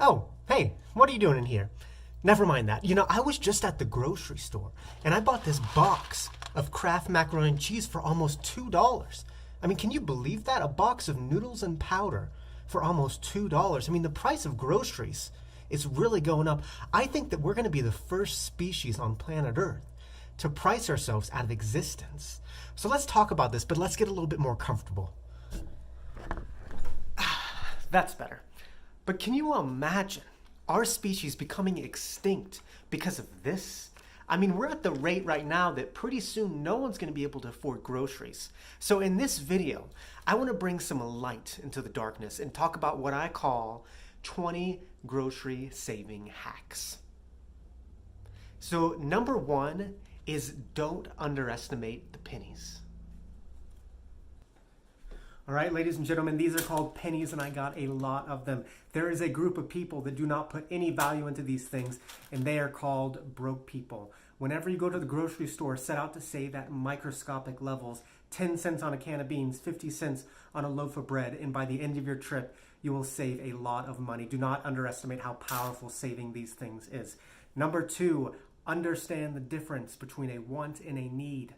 Oh, hey, what are you doing in here? Never mind that. I was just at the grocery store and I bought this box of Kraft macaroni and cheese for almost $2. I mean, can you believe that? A box of noodles and powder for almost $2. I mean, the price of groceries is really going up. I think that we're going to be the first species on planet Earth to price ourselves out of existence. So let's talk about this, but let's get a little bit more comfortable. That's better. But can you imagine our species becoming extinct because of this? I mean, we're at the rate right now that pretty soon no one's going to be able to afford groceries. So in this video, I want to bring some light into the darkness and talk about what I call 20 grocery saving hacks. So number one is don't underestimate the pennies. All right, ladies and gentlemen, these are called pennies and I got a lot of them. There is a group of people that do not put any value into these things and they are called broke people. Whenever you go to the grocery store, set out to save at microscopic levels, 10 cents on a can of beans, 50 cents on a loaf of bread, and by the end of your trip, you will save a lot of money. Do not underestimate how powerful saving these things is. Number two, understand the difference between a want and a need.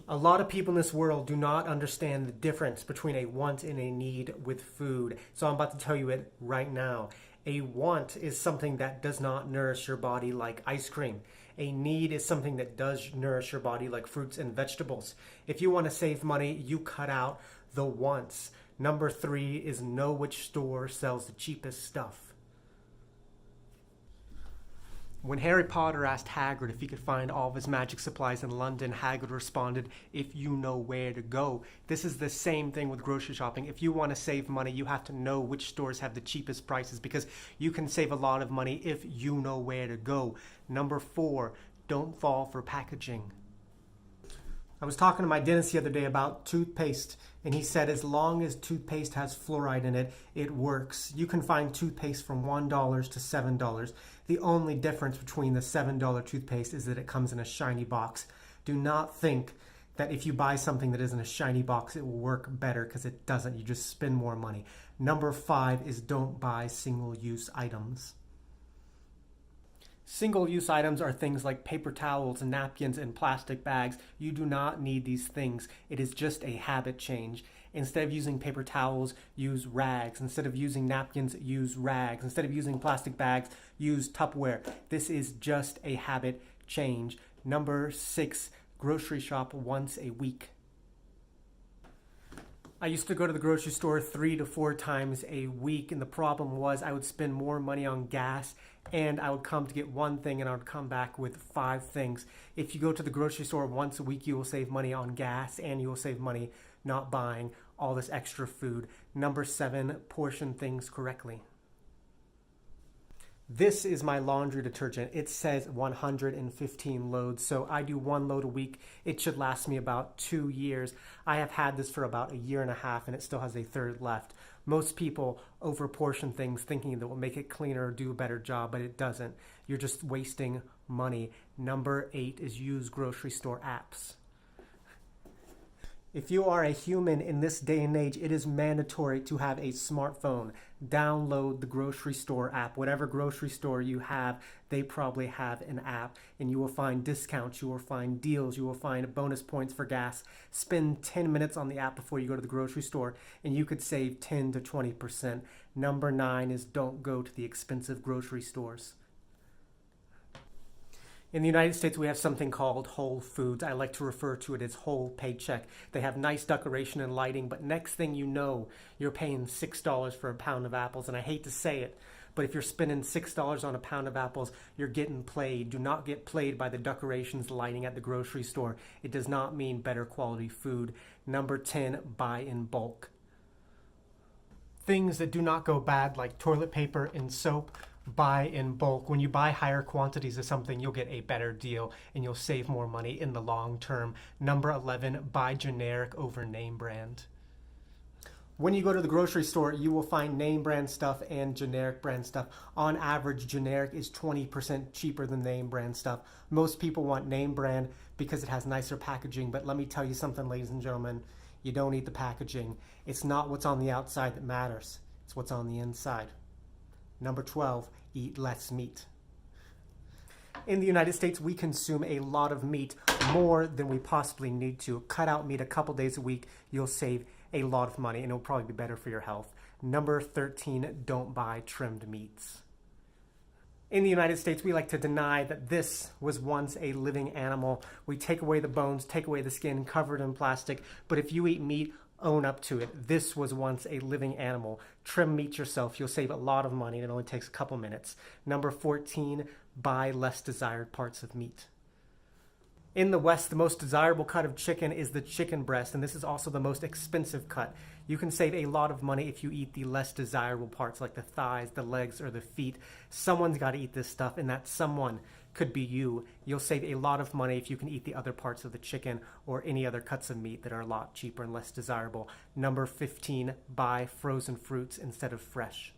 A lot of people in this world do not understand the difference between a want and a need with food. So I'm about to tell you it right now. A want is something that does not nourish your body like ice cream. A need is something that does nourish your body like fruits and vegetables. If you want to save money, you cut out the wants. Number three is know which store sells the cheapest stuff. When Harry Potter asked Hagrid if he could find all of his magic supplies in London, Hagrid responded, "If you know where to go." This is the same thing with grocery shopping. If you want to save money, you have to know which stores have the cheapest prices because you can save a lot of money if you know where to go. Number four, don't fall for packaging. I was talking to my dentist the other day about toothpaste, and he said as long as toothpaste has fluoride in it, it works. You can find toothpaste from $1 to $7. The only difference between the $7 toothpaste is that it comes in a shiny box. Do not think that if you buy something that isn't a shiny box, it will work better, because it doesn't. You just spend more money. Number five is don't buy single-use items. Single-use items are things like paper towels, napkins, and plastic bags. You do not need these things. It is just a habit change. Instead of using paper towels, use rags. Instead of using napkins, use rags. Instead of using plastic bags, use Tupperware. This is just a habit change. Number six, grocery shop once a week. I used to go to the grocery store 3 to 4 times a week, and the problem was I would spend more money on gas, and I would come to get one thing and I would come back with 5 things. If you go to the grocery store once a week, you will save money on gas and you will save money not buying all this extra food. Number 7, portion things correctly. This is my laundry detergent. It says 115 loads, so I do 1 load a week. It should last me about 2 years. I have had this for about 1.5 years and it still has a third left. Most people overportion things thinking that will make it cleaner or do a better job, but it doesn't. You're just wasting money. Number 8 is use grocery store apps. If you are a human in this day and age, it is mandatory to have a smartphone. Download the grocery store app. Whatever grocery store you have, they probably have an app, and you will find discounts, you will find deals, you will find bonus points for gas. Spend 10 minutes on the app before you go to the grocery store, and you could save 10 to 20%. Number 9 is don't go to the expensive grocery stores. In the United States, we have something called Whole Foods. I like to refer to it as whole paycheck. They have nice decoration and lighting, but next thing you know, you're paying $6 for a pound of apples. And I hate to say it, but if you're spending $6 on a pound of apples, you're getting played. Do not get played by the decorations, lighting at the grocery store. It does not mean better quality food. Number 10, buy in bulk. Things that do not go bad, like toilet paper and soap, buy in bulk. When you buy higher quantities of something, you'll get a better deal and you'll save more money in the long term. Number 11, buy generic over name brand. When you go to the grocery store, you will find name brand stuff and generic brand stuff. On average, generic is 20% cheaper than name brand stuff. Most people want name brand because it has nicer packaging, but let me tell you something, ladies and gentlemen, you don't need the packaging. It's not what's on the outside that matters. It's what's on the inside. Number 12, eat less meat. In the United States, we consume a lot of meat, more than we possibly need to. Cut out meat a couple days a week, you'll save a lot of money, and it'll probably be better for your health. Number 13, don't buy trimmed meats. In the United States, we like to deny that this was once a living animal. We take away the bones, take away the skin, cover it in plastic. But if you eat meat, own up to it. This was once a living animal. Trim meat yourself. You'll save a lot of money, and it only takes a couple minutes. Number 14, buy less desired parts of meat. In the West, the most desirable cut of chicken is the chicken breast, and this is also the most expensive cut. You can save a lot of money if you eat the less desirable parts like the thighs, the legs, or the feet. Someone's got to eat this stuff, and that someone could be you. You'll save a lot of money if you can eat the other parts of the chicken or any other cuts of meat that are a lot cheaper and less desirable. Number 15, buy frozen fruits instead of fresh.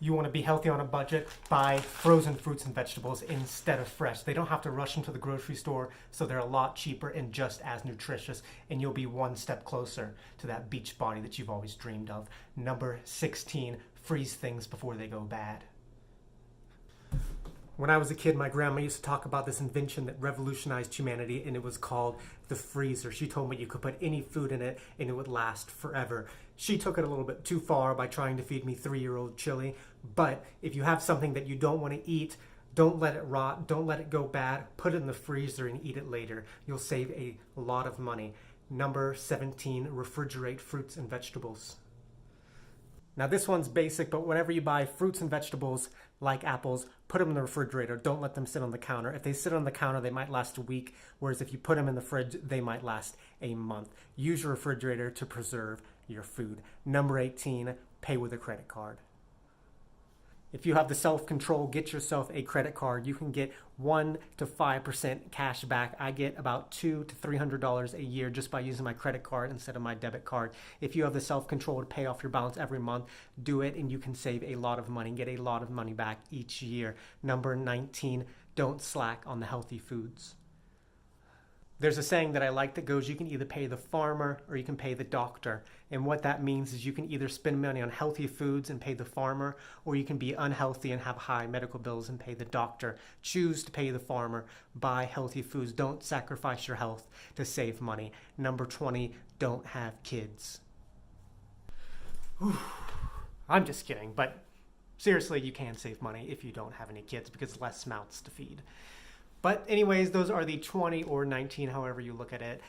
You want to be healthy on a budget, buy frozen fruits and vegetables instead of fresh. They don't have to rush them to the grocery store, so they're a lot cheaper and just as nutritious, and you'll be one step closer to that beach body that you've always dreamed of. Number 16, freeze things before they go bad. When I was a kid, my grandma used to talk about this invention that revolutionized humanity, and it was called the freezer. She told me you could put any food in it and it would last forever. She took it a little bit too far by trying to feed me 3-year-old chili, but if you have something that you don't want to eat, don't let it rot, don't let it go bad, put it in the freezer and eat it later. You'll save a lot of money. Number 17, refrigerate fruits and vegetables. Now this one's basic, but whenever you buy fruits and vegetables like apples, put them in the refrigerator. Don't let them sit on the counter. If they sit on the counter, they might last a week, whereas if you put them in the fridge, they might last a month. Use your refrigerator to preserve your food. Number 18, pay with a credit card. If you have the self-control, get yourself a credit card. You can get 1 to 5% cash back. I get about $200 to $300 a year just by using my credit card instead of my debit card. If you have the self-control to pay off your balance every month, do it, and you can save a lot of money, get a lot of money back each year. Number 19, don't slack on the healthy foods. There's a saying that I like that goes, you can either pay the farmer or you can pay the doctor. And what that means is you can either spend money on healthy foods and pay the farmer, or you can be unhealthy and have high medical bills and pay the doctor. Choose to pay the farmer. Buy healthy foods. Don't sacrifice your health to save money. Number 20, don't have kids. Whew. I'm just kidding, but seriously, you can save money if you don't have any kids because less mouths to feed. But anyways, those are the 20 or 19, however you look at it,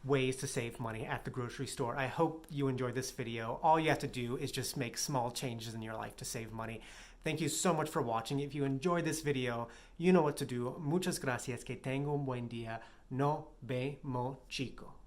ways to save money at the grocery store. I hope you enjoyed this video. All you have to do is just make small changes in your life to save money. Thank you so much for watching. If you enjoyed this video, you know what to do. Muchas gracias. Que tenga un buen día. No vemos, chico.